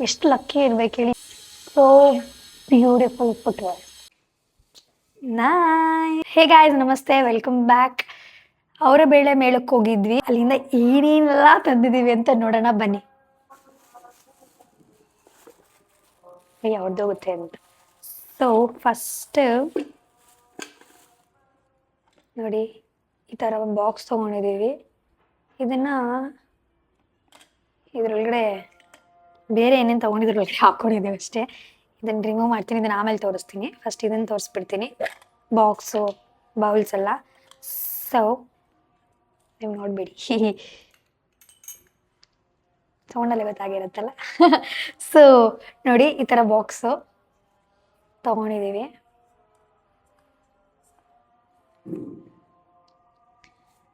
ಎಷ್ಟು ಲಕ್ಕಿ ಇರ್ಬೇಕು ಹೇಳಿ. So beautiful footwear. Hey guys, ನಮಸ್ತೆ, ವೆಲ್ಕಮ್ ಬ್ಯಾಕ್. ಅವರ ಬೇಳೆ ಮೇಳಕ್ಕೆ ಹೋಗಿದ್ವಿ, ಅಲ್ಲಿಂದ ಏನೇನೆಲ್ಲ ತಂದಿದೀವಿ ಅಂತ ನೋಡೋಣ ಬನ್ನಿ. ಯಾವ್ದೋಗುತ್ತೆ ಅಂತ. ಸೊ ಫಸ್ಟ್ ನೋಡಿ, ಈ ಥರ ಒಂದು ಬಾಕ್ಸ್ ತೊಗೊಂಡಿದ್ದೀವಿ. ಇದನ್ನು ಇದರೊಳಗಡೆ ಬೇರೆ ಏನೇನು ತೊಗೊಂಡಿದ್ರೊಳಗಡೆ ಹಾಕ್ಕೊಂಡಿದ್ದೀವಿ ಅಷ್ಟೇ. ಇದನ್ನು ರಿಮೂವ್ ಮಾಡ್ತೀನಿ, ಇದನ್ನು ಆಮೇಲೆ ತೋರಿಸ್ತೀನಿ. ಫಸ್ಟ್ ಇದನ್ನು ತೋರಿಸ್ಬಿಡ್ತೀನಿ, ಬಾಕ್ಸು ಬೌಲ್ಸ್ ಎಲ್ಲ. ಸೊ ನೀವು ನೋಡಿಬಿಡಿ, ಸೌಂಡಲ್ಲಿ ಗೊತ್ತಾಗಿರುತ್ತಲ್ಲ. ಸೊ ನೋಡಿ, ಈ ಥರ ಬಾಕ್ಸು ತೊಗೊಂಡಿದ್ದೀವಿ.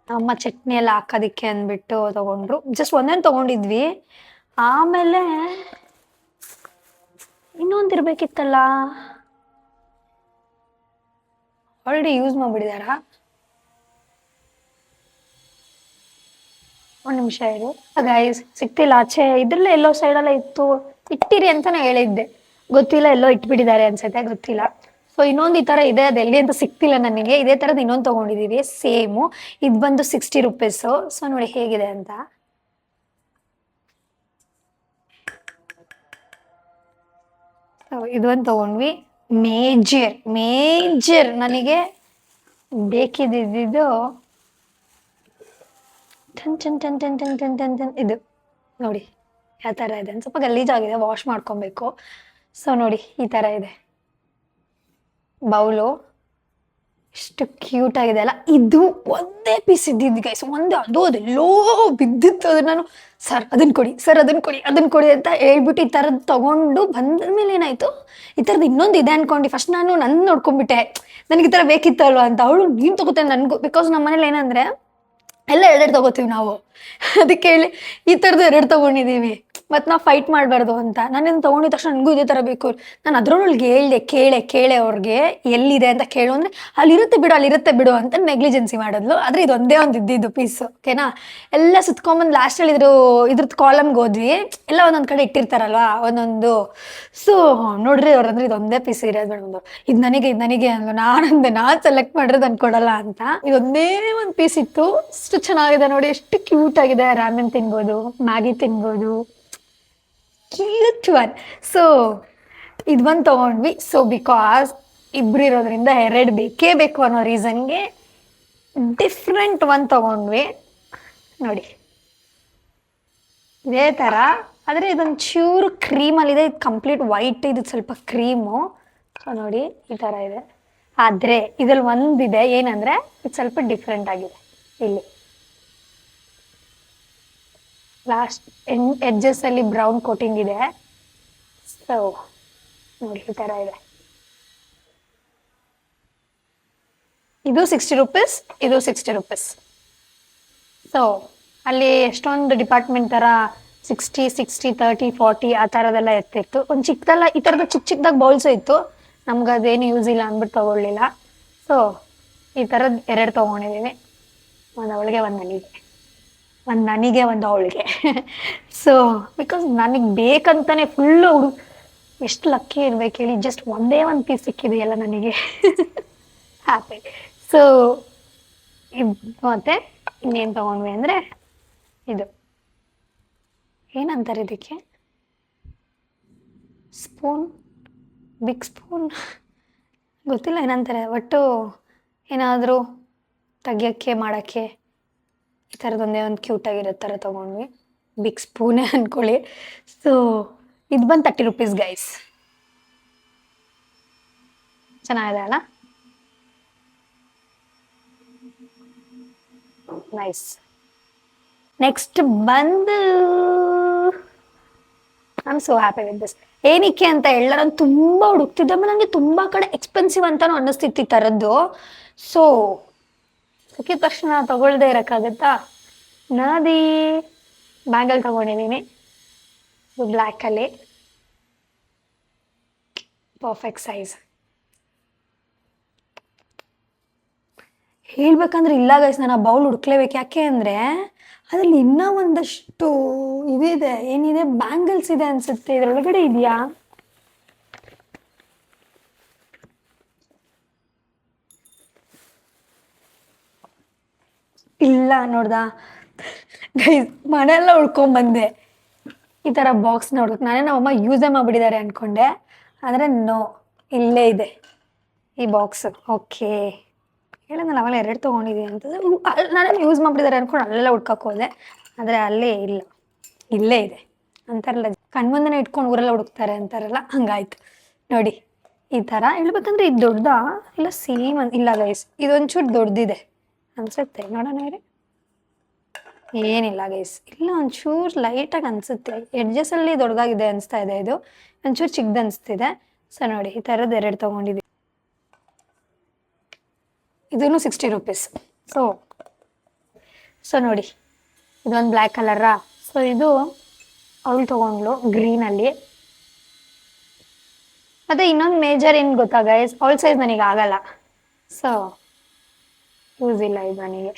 ಅಮ್ಮ ಚಟ್ನಿ ಎಲ್ಲ ಹಾಕೋದಕ್ಕೆ ಅಂದ್ಬಿಟ್ಟು ತೊಗೊಂಡ್ರು. ಜಸ್ಟ್ ಒಂದೊಂದು ತೊಗೊಂಡಿದ್ವಿ. ಆಮೇಲೆ ಇನ್ನೊಂದು ಇರ್ಬೇಕಿತ್ತಲ್ಲ, ಆಲ್ರೆಡಿ ಯೂಸ್ ಮಾಡಿಬಿಡಿದಾರ. ಒಂದು ನಿಮಿಷ ಇರು ಗೈಸ್, ಸಿಕ್ತಿಲ್ಲ. ಆಚೆ ಇದ್ರಲ್ಲೇ ಎಲ್ಲೋ ಸೈಡಲ್ಲೇ ಇತ್ತು, ಇಟ್ಟಿರಿ ಅಂತಾನೆ ಹೇಳಿದ್ದೆ. ಗೊತ್ತಿಲ್ಲ, ಎಲ್ಲೋ ಇಟ್ಬಿಟ್ಟಿದ್ದಾರೆ ಅನ್ಸುತ್ತೆ, ಗೊತ್ತಿಲ್ಲ. ಸೊ ಇನ್ನೊಂದು ಈ ಥರ ಇದೆ, ಅದು ಎಲ್ಲಿ ಅಂತ ಸಿಕ್ತಿಲ್ಲ ನನಗೆ. ಇದೇ ಥರದ್ದು ಇನ್ನೊಂದು ತೊಗೊಂಡಿದ್ದೀವಿ, ಸೇಮು. ಇದು ಬಂದು 60 ರೂಪೀಸು. ಸೊ ನೋಡಿ ಹೇಗಿದೆ ಅಂತ. ಇದೊಂದು ತೊಗೊಂಡ್ವಿ. ಮೇಜರ್ ನನಗೆ ಬೇಕಿದ್ದಿದ್ದು ಇದು ನೋಡಿ ಯಾವ ಥರ ಇದೆ. ಸ್ವಲ್ಪ ಗಲೀಜಾಗಿದೆ, ವಾಶ್ ಮಾಡ್ಕೊಬೇಕು. ಸೊ ನೋಡಿ, ಈ ಥರ ಇದೆ ಬೌಲು. ಎಷ್ಟು ಕ್ಯೂಟ್ ಆಗಿದೆ ಅಲ್ಲ. ಇದು ಒಂದೇ ಪೀಸ್ ಇದ್ದಿದ್ದು ಗೈಸ್, ಅದೆಲ್ಲೋ ಬಿದ್ದಿತ್ತು. ಅದು ನಾನು ಸರ್ ಅದನ್ನು ಕೊಡಿ, ಸರ್ ಅದನ್ನು ಕೊಡಿ, ಅದನ್ನು ಕೊಡಿ ಅಂತ ಹೇಳ್ಬಿಟ್ಟು ಈ ಥರದ್ದು ತೊಗೊಂಡು ಬಂದ ಮೇಲೆ ಏನಾಯಿತು, ಈ ಥರದ್ದು ಇನ್ನೊಂದು ಇದೆ ಅಂದ್ಕೊಂಡು ಫಸ್ಟ್ ನಾನು ನೋಡ್ಕೊಂಡ್ಬಿಟ್ಟೆ, ನನಗೆ ಈ ಥರ ಬೇಕಿತ್ತಲ್ವ ಅಂತ. ಅವಳು ನೀನು ತೊಗೋತೇನೆ ನನಗೂ, ಬಿಕಾಸ್ ನಮ್ಮ ಮನೇಲಿ ಏನಂದರೆ ಎಲ್ಲ ಎರಡೆರಡು ತೊಗೋತೀವಿ ನಾವು. ಅದಕ್ಕೆ ಹೇಳಿ ಈ ಥರದ್ದು 2 ತೊಗೊಂಡಿದ್ದೀವಿ. ಮತ್ತು ನಾವು ಫೈಟ್ ಮಾಡಬಾರ್ದು ಅಂತ. ನಾನೇನು ತೊಗೊಂಡಿದ ತಕ್ಷಣ ನನಗೂ ಇದೇ ಥರ ಬೇಕು. ನಾನು ಅದರೊಳಗೆ ಹೇಳಿದೆ, ಕೇಳೆ ಅವ್ರಿಗೆ ಎಲ್ಲಿದೆ ಅಂತ ಕೇಳು ಅಂದರೆ ಅಲ್ಲಿರುತ್ತೆ ಬಿಡು ಅಂತ ನೆಗ್ಲಿಜೆನ್ಸಿ ಮಾಡಿದ್ಲು. ಆದರೆ ಇದೊಂದೇ ಒಂದು ಇದ್ದಿದ್ದು ಪೀಸು, ಓಕೆನಾ. ಎಲ್ಲ ಸುತ್ಕೊಂಬಂದು ಲಾಸ್ಟಲ್ಲಿ ಇದ್ರದ್ದು ಕಾಲಮ್ಗೆ ಹೋದ್ವಿ. ಎಲ್ಲ ಒಂದೊಂದು ಕಡೆ ಇಟ್ಟಿರ್ತಾರಲ್ವ ಒಂದೊಂದು. ಸೊ ನೋಡ್ರಿ, ಅವ್ರಂದ್ರೆ ಇದೊಂದೇ ಪೀಸ್ ಇರೋದು ಮೇಡಮ್. ಇದು ನನಗೆ ಅಂದ್ಲು. ನಾನು ಸೆಲೆಕ್ಟ್ ಮಾಡಿರೋದು ಅನ್ಕೊಡಲ್ಲ ಅಂತ. ಇದೊಂದೇ ಒಂದು ಪೀಸ್ ಇತ್ತು. ಎಷ್ಟು ಚೆನ್ನಾಗಿದೆ ನೋಡಿ, ಎಷ್ಟು ಕ್ಯೂಟ್ ಆಗಿದೆ. ರಾಮೆನ್ ತಿನ್ಬೋದು, ಮ್ಯಾಗಿ ತಿನ್ಬೋದು, ಕ್ಯೂಟ್ ಒನ್. ಸೊ ಇದು ಒಂದು ತೊಗೊಂಡ್ವಿ. ಸೊ ಬಿಕಾಸ್ ಇಬ್ರು ಇರೋದ್ರಿಂದ 2 ಬೇಕೇ ಬೇಕು ಅನ್ನೋ ರೀಸನ್ಗೆ ಡಿಫ್ರೆಂಟ್ ಒಂದು ತೊಗೊಂಡ್ವಿ. ನೋಡಿ ಇದೇ ಥರ, ಆದರೆ ಇದೊಂದು ಚೂರು ಕ್ರೀಮಲ್ಲಿದೆ. ಇದು ಕಂಪ್ಲೀಟ್ ವೈಟ್, ಇದು ಸ್ವಲ್ಪ ಕ್ರೀಮು. ಸೊ ನೋಡಿ ಈ ಥರ ಇದೆ. ಆದರೆ ಇದ್ರಲ್ಲಿ ಒಂದಿದೆ, ಏನಂದರೆ ಇದು ಸ್ವಲ್ಪ ಡಿಫ್ರೆಂಟ್ ಆಗಿದೆ. ಇಲ್ಲಿ ಲಾಸ್ಟ್ ಎಡ್ಜಸ್ಸಲ್ಲಿ ಬ್ರೌನ್ ಕೋಟಿಂಗ್ ಇದೆ. ಸೊ ನೋಡಿ ಈ ಥರ ಇದೆ. ಇದು 60 ರೂಪೀಸ್, ಇದು 60 ರೂಪೀಸ್. ಸೊ ಅಲ್ಲಿ ಎಷ್ಟೊಂದು ಡಿಪಾರ್ಟ್ಮೆಂಟ್ ಥರ 60, 30, 40 ಆ ಥರದೆಲ್ಲ ಇರ್ತಿತ್ತು. ಒಂದು ಚಿಕ್ಕದೆಲ್ಲ ಈ ಥರದ ಚಿಕ್ಕದಾಗಿ ಬೌಲ್ಸು ಇತ್ತು. ನಮ್ಗೆ ಅದೇನು ಯೂಸ್ ಇಲ್ಲ ಅಂದ್ಬಿಟ್ಟು ತೊಗೊಳ್ಳಿಲ್ಲ. ಸೊ ಈ ಥರದ್ದು 2 ತೊಗೊಂಡಿದ್ದೀವಿ. ಒಂದು ಅವಳಿಗೆ, ಒಂದು ನನಗೆ, ಒಂದು ಅವಳಿಗೆ. ಸೊ ಬಿಕಾಸ್ ನನಗೆ ಬೇಕಂತಾನೆ ಫುಲ್ಲು ಎಷ್ಟು ಲಕ್ಕಿ ಇರ್ಬೇಕು ಹೇಳಿ, ಜಸ್ಟ್ ಒಂದೇ ಒಂದು ಪೀಸ್ ಸಿಕ್ಕಿದೆಯಲ್ಲ ನನಗೆ. ಹ್ಯಾಪಿ. ಸೊ ಮತ್ತೆ ಇನ್ನೇನು ತೊಗೊಂಡ್ವಿ ಅಂದರೆ ಇದು ಏನಂತಾರೆ ಇದಕ್ಕೆ, ಸ್ಪೂನ್, ಬಿಗ್ ಸ್ಪೂನ್, ಗೊತ್ತಿಲ್ಲ ಏನಂತಾರೆ. ಒಟ್ಟು ಏನಾದರೂ ತೆಗಿಯೋಕ್ಕೆ ಮಾಡೋಕ್ಕೆ ಈ ಥರದೊಂದೇ ಒಂದು ಕ್ಯೂಟಾಗಿರೋ ಥರ ತೊಗೊಂಡ್ವಿ. ಬಿಗ್ ಸ್ಪೂನೇ ಅಂದ್ಕೊಳ್ಳಿ. ಸೊ ಇದು ಬಂದು 30 ರೂಪೀಸ್ ಗೈಸ್. ಚೆನ್ನಾಗಿದೆ ಅಲ್ಲ, ನೈಸ್. ನೆಕ್ಸ್ಟ್ ಬಂದು I am so happy with this. ಏನಕ್ಕೆ ಅಂತ ಹೇಳಲ್ಲ, ನಾನು ತುಂಬ ಹುಡುಕ್ತಿದ್ದೆ. ಆಮೇಲೆ ನನಗೆ ತುಂಬ ಕಡೆ ಎಕ್ಸ್ಪೆನ್ಸಿವ್ ಅಂತಲೂ ಅನ್ನಿಸ್ತಿತ್ತು ಈ ಥರದ್ದು. ಸೊ ಸಿಕ್ಕಿದ ತಕ್ಷಣ ತೊಗೊಳ್ದೆ ಇರೋಕ್ಕಾಗತ್ತಾ. ನದಿ ಬ್ಯಾಂಗಲ್ ತೊಗೊಂಡಿದ್ದೀನಿ, ಬ್ಲ್ಯಾಕಲ್ಲಿ, ಪರ್ಫೆಕ್ಟ್ ಸೈಜ್. ಹೇಳ್ಬೇಕಂದ್ರೆ ಇಲ್ಲ ಗೈಸ್, ನಾನು ಆ ಬೌಲ್ ಹುಡ್ಕ್ಲೇಬೇಕು. ಯಾಕೆ ಅಂದರೆ ಅದ್ರಲ್ಲಿ ಇನ್ನೂ ಒಂದಷ್ಟು ಇದಿದೆ. ಏನಿದೆ, ಬ್ಯಾಂಗಲ್ಸ್ ಇದೆ ಅನ್ಸುತ್ತೆ. ಇದ್ರೊಳಗಡೆ ಇದೆಯಾ? ಇಲ್ಲ ನೋಡ್ದಾ ಗೈಸ್, ಮನೆಯೆಲ್ಲ ಉಳ್ಕೊಂಬಂದೆ ಈ ಥರ ಬಾಕ್ಸ್ ನೋಡ್ಬೇಕು. ನಾನೇ ನಮ್ಮಮ್ಮ ಯೂಸೇ ಮಾಡಿಬಿಟ್ಟಿದ್ದಾರೆ ಅಂದ್ಕೊಂಡೆ, ಆದರೆ ನೋ, ಇಲ್ಲೇ ಇದೆ ಈ ಬಾಕ್ಸ್. ಓಕೆ, ಹೇಳಿದ್ನಲ್ಲ ಅವೆಲ್ಲ 2 ತೊಗೊಂಡಿದ್ದೀನಿ ಅಂತಂದರೆ ನಾನೇನು ಯೂಸ್ ಮಾಡಿಬಿಟ್ಟಿದ್ದಾರೆ ಅಂದ್ಕೊಂಡು ಅಲ್ಲೆಲ್ಲ ಹುಡ್ಕಕ್ಕೆ ಹೋದೆ, ಆದರೆ ಅಲ್ಲೇ ಇಲ್ಲ, ಇಲ್ಲೇ ಇದೆ. ಅಂತಾರಲ್ಲ, ಕಣ್ಮುಂದೆನೇ ಇಟ್ಕೊಂಡು ಊರೆಲ್ಲ ಹುಡುಕ್ತಾರೆ ಅಂತಾರಲ್ಲ, ಹಂಗಾಯ್ತು ನೋಡಿ. ಈ ಥರ ಹೇಳ್ಬೇಕಂದ್ರೆ ಇದು ದೊಡ್ಡದ ಇಲ್ಲ ಸೇಮ್ ಇಲ್ಲ ಗೈಸ್, ಇದೊಂಚೂರು ದೊಡ್ಡದಿದೆ ಅನ್ಸುತ್ತೆ. ನೋಡೋಣ ರೀ, ಏನಿಲ್ಲ ಗೈಸ್, ಇಲ್ಲ ಒಂಚೂರು ಲೈಟಾಗಿ ಅನಿಸುತ್ತೆ. ಎಡ್ಜಸಲ್ಲಿ ದೊಡ್ಡದಾಗಿದೆ ಅನಿಸ್ತಾ ಇದೆ, ಇದು ಒಂಚೂರು ಚಿಕ್ಕದು ಅನಿಸ್ತಿದೆ. ಸೊ ನೋಡಿ, ಈ ಥರದ್ದು 2 ತೊಗೊಂಡಿದ್ದೀನಿ. ಇದೂ 60 ರೂಪೀಸ್. ಸೊ ನೋಡಿ, ಇದೊಂದು ಬ್ಲ್ಯಾಕ್ ಕಲರಾ. ಸೊ ಇದು ಅವಳು ತೊಗೊಂಡ್ಲು ಗ್ರೀನಲ್ಲಿ. ಮತ್ತು ಇನ್ನೊಂದು ಮೇಜರ್ ಏನು ಗೊತ್ತಾ ಗೈಸ್, ಅವಳ ಸೈಜ್ ನನಗೆ ಆಗಲ್ಲ, ಸೊ ಯೂಸ್ ಇಲ್ಲ ಇದು ನನಗೆ.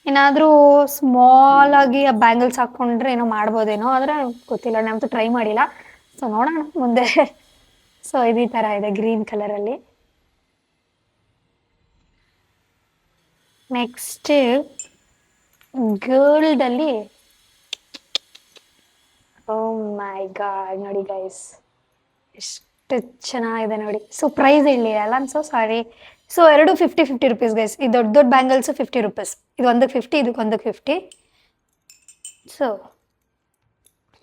ಏನಾದರೂ ಸ್ಮಾಲ್ ಆಗಿ ಆ ಬ್ಯಾಂಗಲ್ಸ್ ಹಾಕ್ಕೊಂಡ್ರೆ ಏನೋ ಮಾಡ್ಬೋದೇನೋ, ಆದರೆ ಗೊತ್ತಿಲ್ಲ, ನಾನಂತೂ ಟ್ರೈ ಮಾಡಿಲ್ಲ. ಸೊ ನೋಡೋಣ ಮುಂದೆ. ಸೊ ಇದು ಈ ಥರ ಇದೆ ಗ್ರೀನ್ ಕಲರಲ್ಲಿ. ನೆಕ್ಸ್ಟ್ ಗೋಲ್ಡಲ್ಲಿ, ಓ ಮೈ ಗಾಡ್, ನೋಡಿ ಗೈಸ್ ಎಷ್ಟು ಚೆನ್ನಾಗಿದೆ ನೋಡಿ. ಸೊ ಪ್ರೈಸ್ ಹೇಳಿ ಅಲ್ಲ, so sorry. So 2 50 rupees guys. ಈ ದೊಡ್ಡ ದೊಡ್ಡ ಬ್ಯಾಂಗಲ್ಸು 50 ರೂಪೀಸ್. ಇದು ಒಂದಕ್ಕೆ 50, ಇದಕ್ಕೊಂದಕ್ಕೆ 50. ಸೊ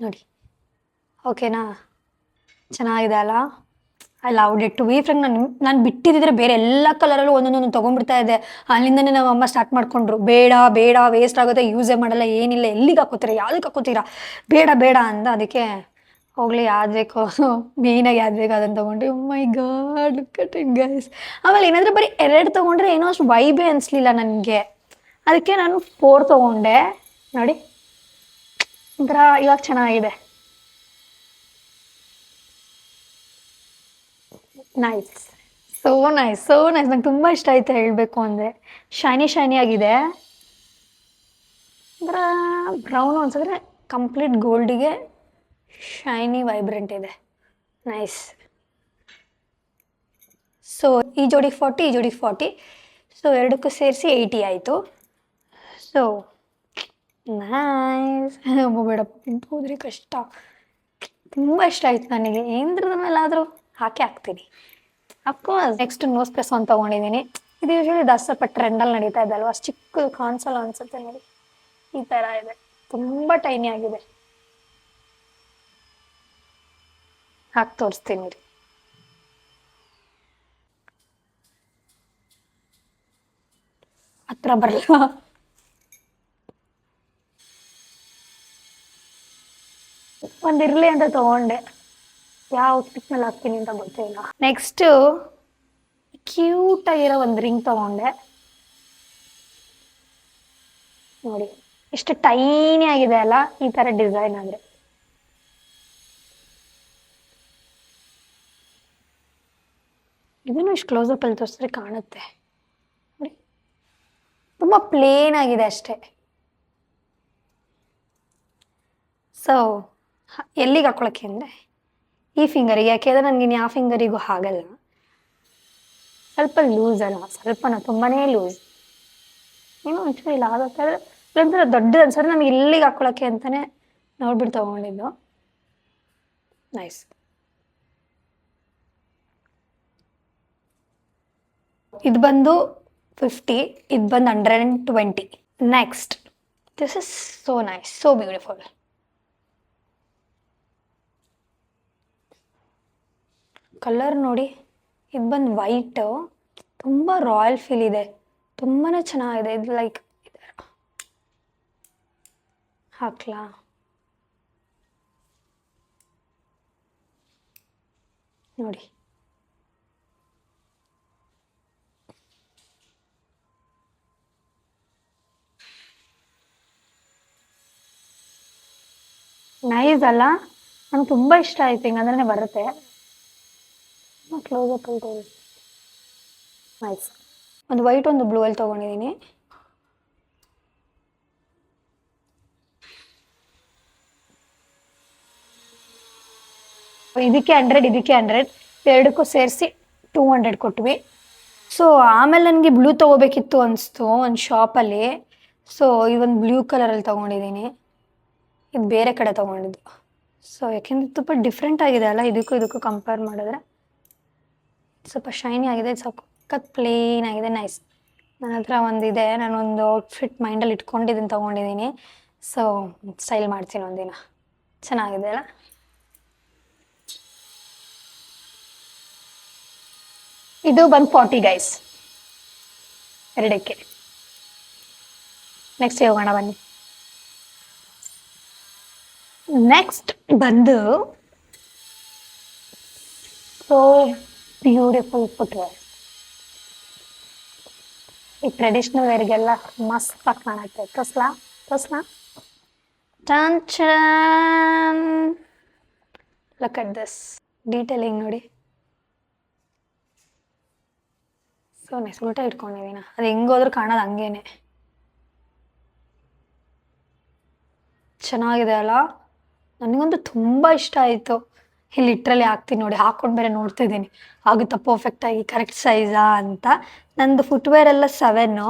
ನೋಡಿ, ಓಕೆನಾ, ಚೆನ್ನಾಗಿದೆ ಅಲ್ಲ. I loved it. To be frank, ನಾನು ಬಿಟ್ಟಿದ್ದಿದ್ರೆ ಬೇರೆ ಎಲ್ಲ ಕಲರಲ್ಲೂ ಒಂದೊಂದೊಂದು ತೊಗೊಂಡ್ಬಿಡ್ತಾ ಇದ್ದೆ. ಅಲ್ಲಿಂದನೇ ನಮ್ಮ ಅಮ್ಮ ಸ್ಟಾರ್ಟ್ ಮಾಡ್ಕೊಂಡ್ರು, ಬೇಡ ಬೇಡ, ವೇಸ್ಟ್ ಆಗುತ್ತೆ, ಯೂಸೇ ಮಾಡಲ್ಲ, ಏನಿಲ್ಲ, ಎಲ್ಲಿಗೆ ಹಾಕೋತೀರಾ, ಯಾವುದಕ್ಕೆ ಹಾಕೋತೀರಾ, ಬೇಡ ಬೇಡ ಅಂದ. ಅದಕ್ಕೆ ಹೋಗ್ಲಿ, ಯಾವ್ದು ಬೇಕೋ ಮೇಯ್ನಾಗಿ ಯಾವ್ದು ಬೇಕು ಅದನ್ನು ತೊಗೊಂಡ್ರಿ. My God, look at it guys. ಆಮೇಲೆ ಏನಾದರೂ ಬರೀ 2 ತೊಗೊಂಡ್ರೆ ಏನೋ ಅಷ್ಟು ವೈಬೇ ಅನಿಸ್ಲಿಲ್ಲ ನನಗೆ, ಅದಕ್ಕೆ ನಾನು 4 ತೊಗೊಂಡೆ. ನೋಡಿ ಒಂಥರ ಇವಾಗ ಚೆನ್ನಾಗಿದೆ. Nice, so nice, so nice. ನಂಗೆ ತುಂಬ ಇಷ್ಟ ಆಯ್ತು ಹೇಳಬೇಕು ಅಂದರೆ. ಶೈನಿ ಆಗಿದೆ, ಒಂಥರ ಬ್ರೌನ್ ಅನ್ಸಿದ್ರೆ ಕಂಪ್ಲೀಟ್ ಗೋಲ್ಡಿಗೆ ಶೈನಿ ವೈಬ್ರೆಂಟ್ ಇದೆ. ನೈಸ್. ಸೊ ಈ ಜೋಡಿ 40, ಈ ಜೋಡಿ 40. ಸೊ ಎರಡಕ್ಕೂ ಸೇರಿಸಿ 80 ಆಯಿತು. So nice. ಬೇಡಪ್ಪ, ನಿಂತು ಹೋದ್ರೆ ಕಷ್ಟ. ತುಂಬ ಇಷ್ಟ ಆಯ್ತು ನನಗೆ, ಏನದ್ರ ಮೇಲಾದರೂ ಹಾಕ್ತೀನಿ ಅಫ್ಕೋರ್ಸ್. ನೆಕ್ಸ್ಟ್ ನೋಸ್ ಪ್ಲಸ್ ಒಂದು ತೊಗೊಂಡಿದ್ದೀನಿ. ಇದು ಯೂಶಲಿ ಸ್ವಲ್ಪ ಟ್ರೆಂಡಲ್ಲಿ ನಡೀತಾ ಇದೆ ಅಲ್ವಾ, ಅಷ್ಟು ಚಿಕ್ಕದು ಕಾಣಿಸಲ್ಲ ಅನ್ಸುತ್ತೆ ನೋಡಿ. ಈ ಥರ ಇದೆ, ತುಂಬ ಟೈನಿ ಆಗಿದೆ. ಹಾಕಿ ತೋರಿಸ್ತೀನಿ ರೀ. ಹತ್ರ ಬರಲ್ಲ, ಒಂದಿರಲಿ ಅಂತ ತೊಗೊಂಡೆ. ಯಾವ ಔಟ್ಫಿಟ್ ಮೇಲೆ ಹಾಕ್ತೀನಿ ಅಂತ ಗೊತ್ತಿಲ್ಲ. ನೆಕ್ಸ್ಟು ಕ್ಯೂಟಾಗಿರೋ ಒಂದು ರಿಂಗ್ ತೊಗೊಂಡೆ. ನೋಡಿ ಎಷ್ಟು ಟೈನಿ ಆಗಿದೆ ಅಲ್ಲ, ಈ ಥರ ಡಿಸೈನ್ ಆದರೆ. ಇದನ್ನು ಇಷ್ಟು ಕ್ಲೋಸಪ್ಪಲ್ಲಿ ತೋರಿಸಿದ್ರೆ ಕಾಣುತ್ತೆ ನೋಡಿ, ತುಂಬ ಪ್ಲೇನ್ ಆಗಿದೆ ಅಷ್ಟೇ. ಸೊ ಎಲ್ಲಿಗೆ ಹಾಕೊಳಕ್ಕೆ ಅಂದರೆ ಈ ಫಿಂಗರಿಗೆ, ಯಾಕೆಂದರೆ ನನಗೆ ಯಾವ ಫಿಂಗರಿಗೂ ಆಗಲ್ಲ. ಸ್ವಲ್ಪ ಲೂಸ್ ಅಲ್ಲ, ಸ್ವಲ್ಪನ ತುಂಬಾ ಲೂಸ್, ಏನೋ ಒಂಚೂರು ಇಲ್ಲ ಆಗುತ್ತೆ. ಒಂಥರ ದೊಡ್ಡದು ಅನ್ಸೋದ್ರೆ ನನಗೆ ಇಲ್ಲಿಗೆ ಹಾಕೊಳಕ್ಕೆ ಅಂತಲೇ ನೋಡ್ಬಿಟ್ಟು ತೊಗೊಂಡಿದ್ದು. ನೈಸ್. ಇದು ಬಂದು 50, ಇದು ಬಂದು 120. Next, this is so nice, so beautiful. Colour ನೋಡಿ, ಇದು ಬಂದು ವೈಟು, ತುಂಬ ರಾಯಲ್ ಫೀಲ್ ಇದೆ, ತುಂಬಾ ಚೆನ್ನಾಗಿದೆ. ಇದು ಲೈಕ್ ಹಾಕ್ಲಾ, ನೋಡಿ ನೈಸ್ ಅಲ್ಲ. ನಂಗೆ ತುಂಬ ಇಷ್ಟ ಆಯ್ತು, ಹಿಂಗಂದ್ರೆ ಬರುತ್ತೆ. Close up nice. ಒಂದು ವೈಟ್ ಒಂದು ಬ್ಲೂ ಅಲ್ಲಿ ತೊಗೊಂಡಿದ್ದೀನಿ. ಇದಕ್ಕೆ 100 ಇದಕ್ಕೆ 100 ಎರಡಕ್ಕೂ ಸೇರಿಸಿ 200 ಕೊಟ್ವಿ. ಸೊ ಆಮೇಲೆ ನನಗೆ ಬ್ಲೂ ತೊಗೋಬೇಕಿತ್ತು ಅನಿಸ್ತು ಒಂದು ಶಾಪಲ್ಲಿ. ಸೊ ಇದೊಂದು ಬ್ಲೂ ಕಲರಲ್ಲಿ ತೊಗೊಂಡಿದ್ದೀನಿ. ಇದು ಬೇರೆ ಕಡೆ ತೊಗೊಂಡಿದ್ದು. ಸೊ ಯಾಕೆಂದರೆ ತುಂಬ ಡಿಫ್ರೆಂಟ್ ಆಗಿದೆ ಅಲ್ಲ, ಇದಕ್ಕೂ ಕಂಪೇರ್ ಮಾಡಿದ್ರೆ ಸ್ವಲ್ಪ ಶೈನಿ ಆಗಿದೆ, ಸಖತ್ ಪ್ಲೇನ್ ಆಗಿದೆ, ನೈಸ್. ನನ್ನ ಹತ್ರ ಒಂದಿದೆ, ನಾನೊಂದು ಔಟ್ಫಿಟ್ ಮೈಂಡಲ್ಲಿ ಇಟ್ಕೊಂಡಿದ್ದೀನಿ, ತೊಗೊಂಡಿದ್ದೀನಿ. ಸೊ ಸ್ಟೈಲ್ ಮಾಡ್ತೀನಿ ಒಂದಿನ. ಚೆನ್ನಾಗಿದೆ ಅಲ್ಲ. ಇದು ಬಂದು 40 ಗೈಸ್ ಎರಡಕ್ಕೆ. ನೆಕ್ಸ್ಟ್ ಹೋಗೋಣ ಬನ್ನಿ. ನೆಕ್ಸ್ಟ್ ಬಂದು ಸೋ ಬ್ಯೂಟಿಫುಲ್ ಫುಟ್ವೇರ್. ಈ ಟ್ರೆಡಿಷನಲ್ ವೇರ್ಗೆಲ್ಲ ಮಸ್ತಾಗಿ ಕಾಣುತ್ತೆ. ತೋಸ್ಲಾ ಟನ್ ಚನ್. ಲುಕ್ ಅಟ್ ದಿಸ್ ಡೀಟೇಲಿಂಗ್ ನೋಡಿ. So nice. ಉಲ್ಟಾ ಇಟ್ಕೊಂಡಿದ್ದೀನ, ಅದು ಹೆಂಗೋದ್ರೂ ಕಾಣೋದು ಹಂಗೇನೆ. ಚೆನ್ನಾಗಿದೆ ಅಲ್ಲ, ನನಗಂತೂ ತುಂಬ ಇಷ್ಟ ಆಯಿತು. ಇಲ್ಲಿ ಲಿಟ್ರಲಿ ಹಾಕ್ತೀನಿ ನೋಡಿ, ಹಾಕ್ಕೊಂಡು ಬೇರೆ ನೋಡ್ತಾ ಇದ್ದೀನಿ ಆಗುತ್ತಾ ಪರ್ಫೆಕ್ಟಾಗಿ ಕರೆಕ್ಟ್ ಸೈಜಾ ಅಂತ. ನಂದು ಫುಟ್ವೇರ್ ಎಲ್ಲ 7,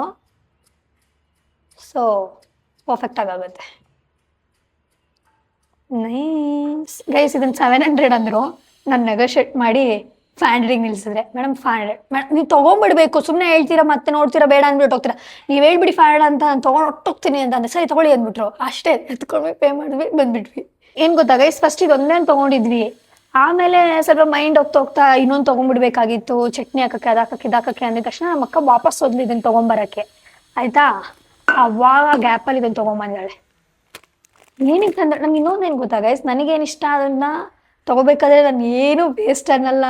ಸೊ ಪರ್ಫೆಕ್ಟಾಗಿ ಆಗುತ್ತೆ. Nice guys. ಇದನ್ನು 700 ಅಂದರು. ನಾನು ನೆಗೋಷಿಯೇಟ್ ಮಾಡಿ 500ಗೆ ನಿಲ್ಸಿದ್ರೆ, ಮೇಡಮ್ 500 ಮೇಡಮ್ ನೀವು ತೊಗೊಂಡ್ಬಿಡ್ಬೇಕು, ಸುಮ್ಮನೆ ಹೇಳ್ತೀರಾ ಮತ್ತೆ ನೋಡ್ತೀರಾ ಬೇಡ ಅಂದ್ಬಿಟ್ಟು ಹೋಗ್ತೀರಾ. ನೀವು ಹೇಳ್ಬಿಡಿ 500 ಅಂತ, ನಾನು ತೊಗೊಂಡು ಹೊಟ್ಟೋಗ್ತೀನಿ ಅಂತ ಸರಿ ತೊಗೊಳ್ಳಿ ಅಂದ್ಬಿಟ್ರು. ಅಷ್ಟೇ ಎತ್ಕೊಂಡ್ವಿ, ಪೇ ಮಾಡಿದ್ವಿ, ಬಂದ್ಬಿಟ್ವಿ. ಏನು ಗೊತ್ತಾ ಗೈಸ್, ಫಸ್ಟ್ ಇದೊಂದೇನು ತೊಗೊಂಡಿದ್ವಿ. ಆಮೇಲೆ ಸ್ವಲ್ಪ ಮೈಂಡ್ ಹೋಗ್ತಾ ಇನ್ನೊಂದು ತೊಗೊಂಡ್ಬಿಡ್ಬೇಕಾಗಿತ್ತು, ಚಟ್ನಿ ಹಾಕಕ್ಕೆ ಇದಾಕಕ್ಕೆ ಅಂದಿದ ತಕ್ಷಣ ನಮ್ಮ ಅಕ್ಕ ವಾಪಸ್ ಹೋದ್ಲು ಇದನ್ನು ತೊಗೊಂಬರೋಕ್ಕೆ. ಆಯಿತಾ, ಅವಾಗ ಗ್ಯಾಪಲ್ಲಿ ಇದನ್ನು ತೊಗೊಂಬಂದಾಳೆ. ಏನಕ್ಕೆ ಅಂದ್ರೆ ನಂಗೆ ಇನ್ನೊಂದೇನು ಗೊತ್ತಾ ಗೈಸ್, ನನಗೇನು ಇಷ್ಟ ಅದನ್ನು ತೊಗೋಬೇಕಾದ್ರೆ ನಾನು ಏನು ವೇಸ್ಟ್ ಅನ್ನಲ್ಲ,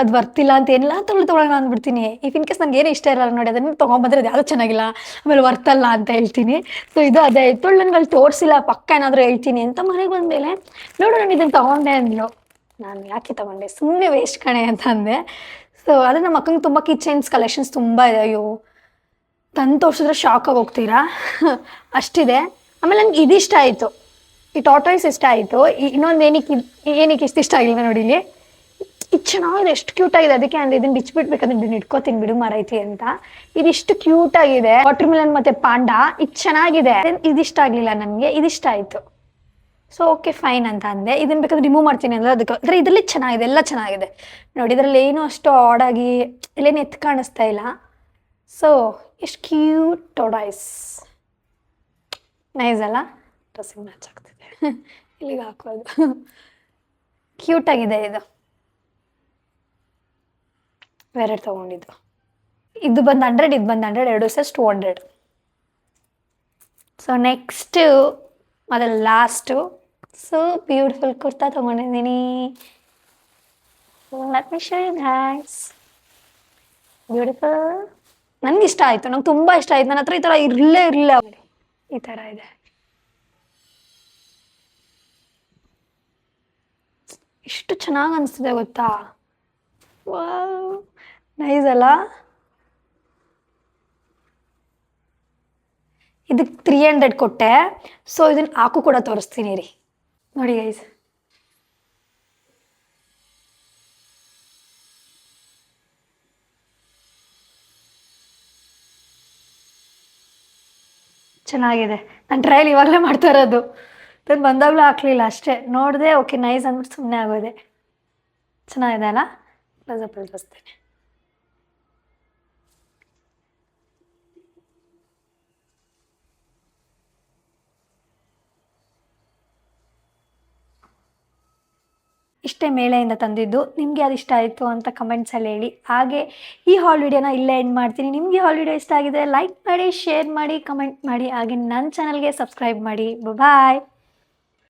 ಅದು ಬರ್ತಿಲ್ಲ ಅಂತ ಏನಿಲ್ಲ, ತೊಗೊಳ್ಳೋಣ ಅಂದ್ಬಿಡ್ತೀನಿ. ಇಫ್ ಇನ್ ಕೇಸ್ ನನಗೆ ಏನು ಇಷ್ಟ ಇರಲ್ಲ ನೋಡಿ, ಅದನ್ನು ತೊಗೊಂಬಂದ್ರೆ ಅದು ಯಾವುದೂ ಚೆನ್ನಾಗಿಲ್ಲ, ಆಮೇಲೆ ವರ್ತಲ್ಲ ಅಂತ ಹೇಳ್ತೀನಿ. ಸೊ ಇದು ಅದೇ ಆಯಿತು. ನನಗೆ ಅಲ್ಲಿ ತೋರಿಸಿಲ್ಲ, ಪಕ್ಕ ಏನಾದರೂ ಹೇಳ್ತೀನಿ ಅಂತ ಮನೆಗೆ ಬಂದಮೇಲೆ ನೋಡು ನಾನು ಇದನ್ನು ತೊಗೊಂಡೆ ಅಂದ್ಲು. ನಾನು ಯಾಕೆ ತೊಗೊಂಡೆ, ಸುಮ್ಮನೆ ವೇಸ್ಟ್ ಕಣೆ ಅಂತ ಅಂದೆ. ಸೊ ಅದು ನಮ್ಮ ಅಕ್ಕಂಗೆ ತುಂಬ ಕಿಚನ್ಸ್ ಕಲೆಕ್ಷನ್ಸ್ ತುಂಬ ಇದೆ. ಅಯ್ಯೋ ತಂದು ತೋರಿಸಿದ್ರೆ ಶಾಕಾಗಿ ಹೋಗ್ತೀರಾ ಅಷ್ಟಿದೆ. ಆಮೇಲೆ ನನಗೆ ಇದಿಷ್ಟ ಆಯಿತು, ಈ ಟಾರ್ಟಾಯ್ಸ್ ಇಷ್ಟ ಆಯಿತು. ಇನ್ನೊಂದು ಏನಕ್ಕೆ ಇಷ್ಟ ಆಗಿಲ್ಲ ನೋಡಿ, ಇಲ್ಲಿ ಇದು ಚೆನ್ನಾಗಿದೆ, ಎಷ್ಟು ಕ್ಯೂಟ್ ಆಗಿದೆ. ಅದಕ್ಕೆ ಅಂದರೆ ಇದನ್ನು ಬಿಚ್ಚಿಬಿಡ್ಬೇಕಂದ್ರೆ ಇದನ್ನು ಇಟ್ಕೋತೀನಿ ಬಿಡು ಮಾರೈತಿ ಅಂತ. ಇದಿಷ್ಟು ಕ್ಯೂಟ್ ಆಗಿದೆ. ವಾಟರ್ ಮಿಲನ್ ಮತ್ತು ಪಾಂಡಾ ಇದು ಚೆನ್ನಾಗಿದೆ. ಇದಿಷ್ಟ ಆಗಲಿಲ್ಲ ನನಗೆ, ಇದಿಷ್ಟ ಆಯಿತು. ಸೊ ಓಕೆ ಫೈನ್ ಅಂತ ಅಂದೆ. ಇದನ್ನು ಬೇಕಾದ್ರೆ ರಿಮೂವ್ ಮಾಡ್ತೀನಿ ಅಂದರೆ ಅದಕ್ಕೆ ಅಂದರೆ ಇದರಲ್ಲಿ ಚೆನ್ನಾಗಿದೆ, ಎಲ್ಲ ಚೆನ್ನಾಗಿದೆ ನೋಡಿ. ಇದರಲ್ಲಿ ಏನೂ ಅಷ್ಟು ಆಡಾಗಿ ಇಲ್ಲೇನು ಎತ್ತು ಕಾಣಿಸ್ತಾ ಇಲ್ಲ. ಸೊ ಎಷ್ಟು ಕ್ಯೂಟ್ ಟಾರ್ಟಾಯ್ಸ್, ನೈಸ್ ಅಲ್ಲ. ಡ್ರೆಸ್ಸಿಂಗ್ ಮ್ಯಾಚ್ ಆಗ್ತಿದೆ, ಇಲ್ಲಿಗೆ ಹಾಕೋದು. ಕ್ಯೂಟಾಗಿದೆ ಇದು. ಬೇರೆ ತೊಗೊಂಡಿದ್ದು ಇದು ಬಂದು 100, ಇದು ಬಂದು 100, ಎರಡು ಸೇಸ್ 200. ಸೊ ನೆಕ್ಸ್ಟು ಮತ್ತು ಲಾಸ್ಟು ಸೊ ಬ್ಯೂಟಿಫುಲ್ ಕುರ್ತಾ ತೊಗೊಂಡಿದ್ದೀನಿ. Let me show you guys. Beautiful, ನನಗೆ ಇಷ್ಟ ಆಯಿತು, ನಂಗೆ ತುಂಬ ಇಷ್ಟ ಆಯಿತು. ನನ್ನ ಹತ್ರ ಈ ಥರ ಇರಲೇ ಈ ಥರ ಇದೆ. ಎಷ್ಟು ಚೆನ್ನಾಗಿ ಅನಿಸ್ತಿದೆ ಗೊತ್ತಾ, ವಾವ್ ನೈಸ್ ಅಲ್ಲ. ಇದಕ್ಕೆ 300 ಕೊಟ್ಟೆ. ಸೊ ಇದನ್ನು ಹಾಕು ಕೂಡ ತೋರಿಸ್ತೀನಿ ರೀ, ನೋಡಿ ಗೈಸ್. ಚೆನ್ನಾಗಿದೆ. ನಾನು ಟ್ರಯಲ್ ಇವಾಗಲೇ ಮಾಡ್ತಾ ಇರೋದು, ನಾನು ಬಂದಾಗಲೂ ಹಾಕಲಿಲ್ಲ, ಅಷ್ಟೇ ನೋಡಿದೆ ಓಕೆ ನೈಸ್ ಅಂದ್ಬಿಟ್ಟು ಸುಮ್ಮನೆ ಆಗೋದೆ. ಚೆನ್ನಾಗಿದೆ ಅಲ್ಲ. ಕ್ಲೋಸಪ್ ತೋರಿಸ್ತೇನೆ. ಇಷ್ಟೇ ಮೇಳೆಯಿಂದ ತಂದಿದ್ದು. ನಿಮಗೆ ಅದು ಇಷ್ಟ ಆಯಿತು ಅಂತ ಕಮೆಂಟ್ಸಲ್ಲಿ ಹೇಳಿ. ಹಾಗೆ ಈ ಹಾಲ್ ವಿಡಿಯೋನ ಇಲ್ಲೇ ಎಂಡ್ ಮಾಡ್ತೀನಿ. ನಿಮಗೆ ಹಾಲ್ ವಿಡಿಯೋ ಇಷ್ಟ ಆಗಿದ್ರೆ ಲೈಕ್ ಮಾಡಿ, ಶೇರ್ ಮಾಡಿ, ಕಮೆಂಟ್ ಮಾಡಿ. ಹಾಗೆ ನನ್ನ ಚಾನಲ್ಗೆ ಸಬ್ಸ್ಕ್ರೈಬ್ ಮಾಡಿ. ಬಾಯ್.